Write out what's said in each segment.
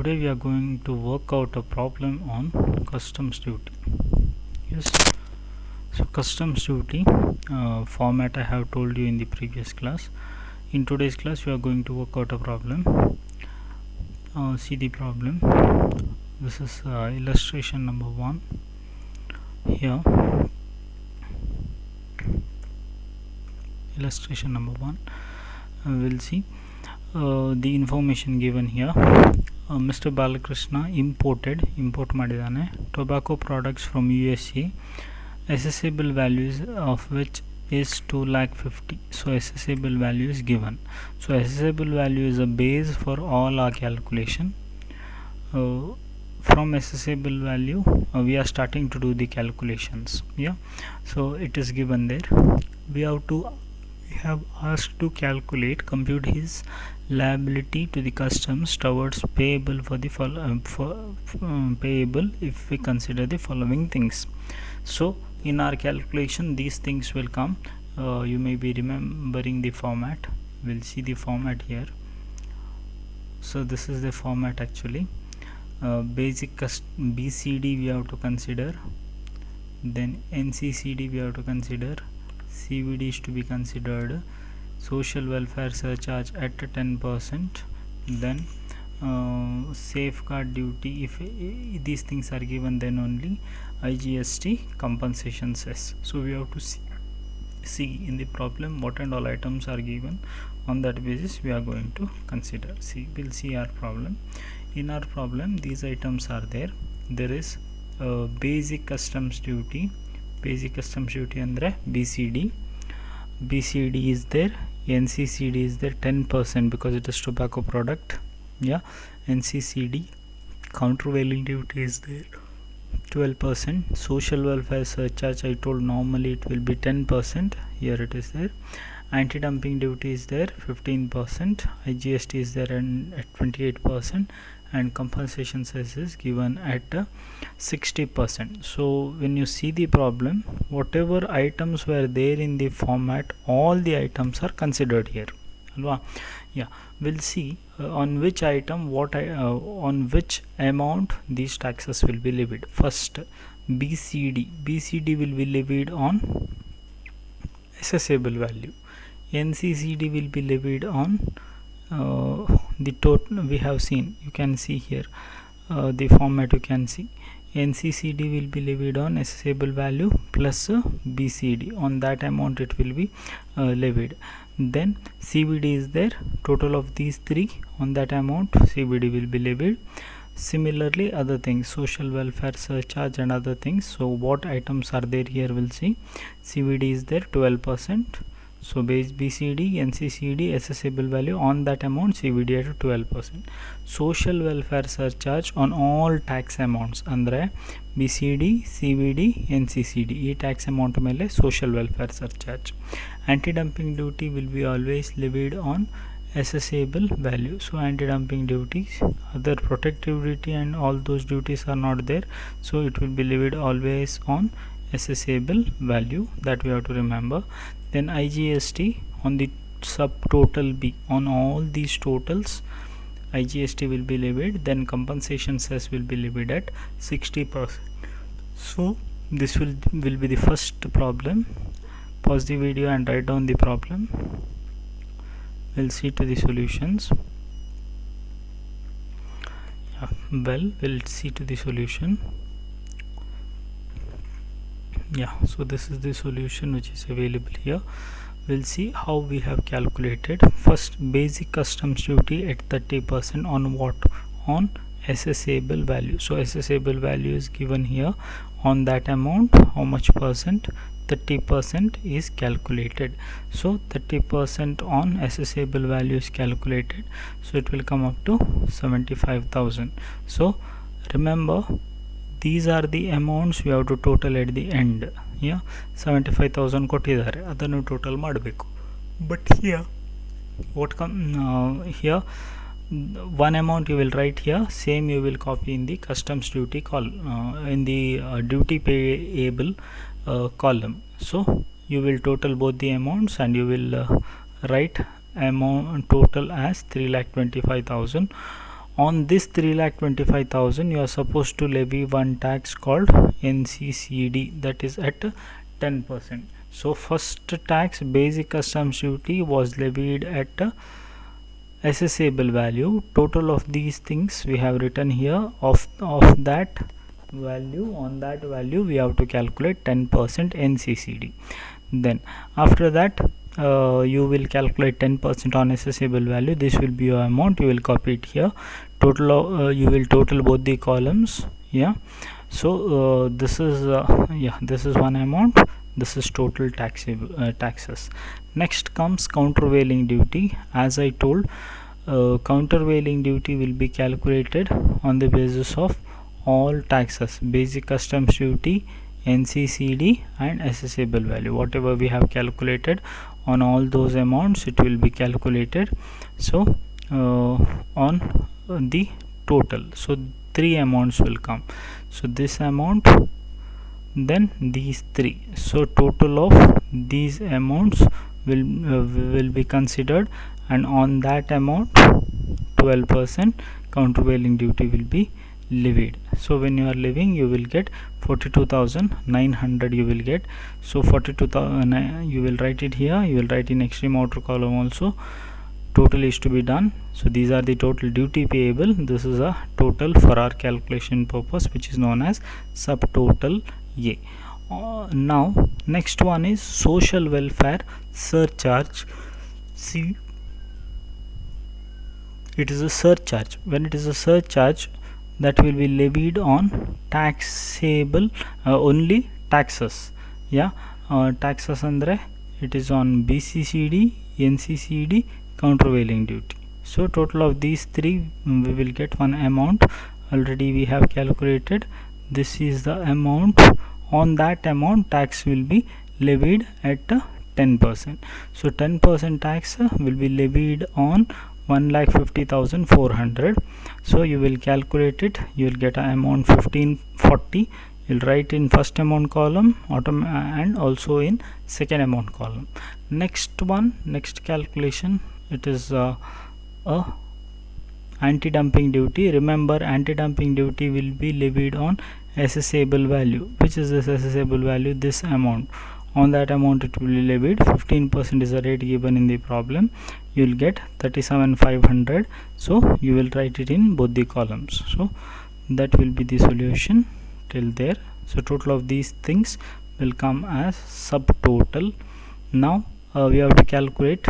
Today we are going to work out a problem on customs duty. Yes, so customs duty format I have told you in the previous class. In today's class we are going to work out a problem. See the problem. This is illustration number 1 here. Illustration number 1, we'll see the information given here. Mr. Balakrishna import ಮಾಡಿದಾನೆ tobacco products from USA, assessable values of which is 2,50,000. So assessable value is given. So assessable value is a base for all our calculation. From assessable value we are starting to do the calculations. Yeah, so it is given there. We have asked to compute his liability to the customs towards payable for the payable if we consider the following things. So in our calculation these things will come. You may be remembering the format. We'll see the format here. So this is the format actually. Basic BCD we have to consider, then NCCD we have to consider, CVD is to be considered, social welfare surcharge at 10%, then safeguard duty if these things are given, then only IGST compensation cess. So we have to see in the problem what and all items are given. On that basis we are going to consider. We'll see our problem. In our problem these items are there. There is basic customs duty andre BCD is there, NCCD is there 10% because it is tobacco product. Yeah, NCCD countervailing duty is there 12%. Social welfare surcharge I told normally it will be 10%, here it is there. Anti-dumping duty is there 15%, IGST is there at 28%, and compensation cess is given at 60%. So when you see the problem, whatever items were there in the format, all the items are considered here. Yeah, we'll see on which item on which amount these taxes will be levied. First, BCD will be levied on assessable value. NCCD will be levied on the total we have seen. You can see here the format. You can see NCCD will be levied on assessable value plus BCD. On that amount it will be levied. Then CVD is there, total of these three, on that amount CVD will be levied. Similarly other things, social welfare surcharge and other things. So what items are there here, we'll see. CVD is there 12%. So base BCD, NCCD, assessable value, on that amount CVD at 12%. Social welfare surcharge on all tax amounts andre BCD, CVD, NCCD ee tax amount mele social welfare surcharge. Anti-dumping duty will be always levied on assessable value. So anti-dumping duties, other protective duty and all those duties are not there, so it will be levied always on assessable value. That we have to remember. Then IGST on the subtotal B, on all these totals IGST will be levied. Then compensation cess will be levied at 60%. So this will be the first problem. Pause the video and write down the problem. We'll see to the solutions. We'll see to the solution. Yeah, so this is the solution which is available here. We'll see how we have calculated. First, basic customs duty at 30% on what? On assessable value. So assessable value is given here. On that amount, how much percent? 30% is calculated. So 30% on assessable value is calculated, so it will come up to 75,000. So remember, these are the amounts we have to total at the end. Yeah, 75,000 ಕೊಟ್ಟಿದ್ದಾರೆ, ಅದನ್ನು total ಮಾಡಬೇಕು. But here what here one amount you will write here, same you will copy in the customs duty in the duty payable column. So you will total both the amounts and you will write amount total as 3,25,000 On this 3,25,000 you are supposed to levy one tax called NCCD, that is at 10%. So first tax, basic customs duty, was levied at assessable value. Total of these things we have written here. Of that value, on that value we have to calculate 10% NCCD. Then after that you will calculate 10% on assessable value. This will be your amount. You will copy it here. Total you will total both the columns. Yeah, so this is this is one amount. This is total taxes. Next comes countervailing duty. As I told, countervailing duty will be calculated on the basis of all taxes: basic customs duty, NCCD and assessable value. Whatever we have calculated on all those amounts, it will be calculated. So on the total, so three amounts will come. So this amount, then these three. So total of these amounts will be considered, and on that amount 12% countervailing duty will be levied. So when you are levying, you will get 42,900 you will get. So 42,000 you will write it here. You will write in extreme outer column also. Total is to be done. So these are the total duty payable. This is a total for our calculation purpose, which is known as subtotal A. Now next one is social welfare surcharge. See, it is a surcharge. When it is a surcharge, that will be levied on taxable only taxes. Yeah, taxes andre it is on BCCD, NCCD, countervailing duty. So total of these three, we will get one amount. Already we have calculated. This is the amount. On that amount tax will be levied at 10%. So 10% tax will be levied on 1,50,400. So you will calculate it. You will get an amount 1540. You'll write in first amount column and also in second amount column. Next one, next calculation, it is a anti-dumping duty. Remember, anti-dumping duty will be levied on assessable value. Which is this assessable value? This amount. On that amount it will be levied. 15% is the rate given in the problem. You will get 37,500. So you will write it in both the columns. So that will be the solution till there. So total of these things will come as subtotal. Now we have to calculate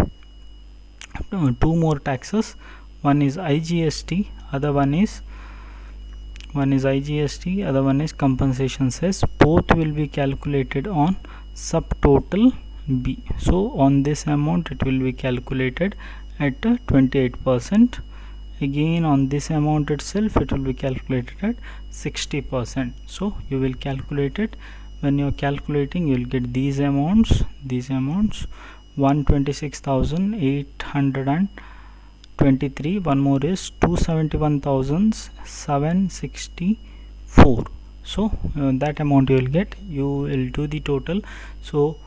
two more taxes. One is IGST, other one is IGST, other one is compensation cess. Both will be calculated on subtotal B. So on this amount it will be calculated at 28%. Again on this amount itself it will be calculated at 60%. So you will calculate it. When you are calculating, you will get these amounts, 126,823. one more is 271,764. So that amount you will get. You will do the total. So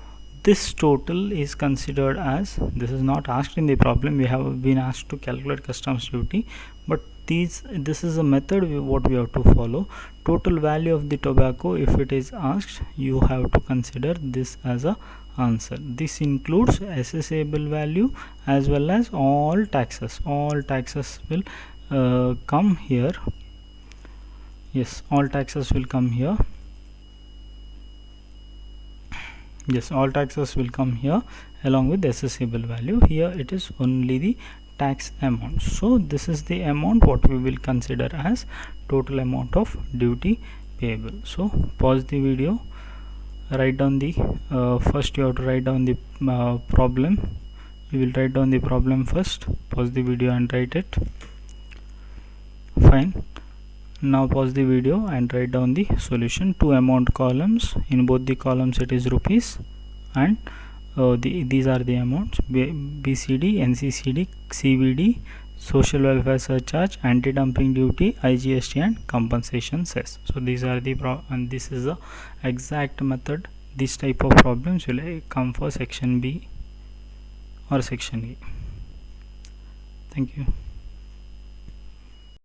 this total is considered as, this is not asked in the problem. We have been asked to calculate customs duty, but this is a method what we have to follow. Total value of the tobacco, if it is asked, you have to consider this as a answer. This includes assessable value as well as all taxes. All taxes will come here. Yes, all taxes will come here. Yes, all taxes will come here along with assessable value. Here it is only the tax amount. So this is the amount what we will consider as total amount of duty payable. So pause the video, write down the first you have to write down the problem. You will write down the problem first. Pause the video and write it. Fine. Now pause the video and write down the solution. Two amount columns. In both the columns it is rupees, and these are the amounts: BCD, NCCD, CVD, social welfare surcharge, anti-dumping duty, IGST, and compensation cess. So these are the and this is the exact method. This type of problems will come for section B or section A. Thank you.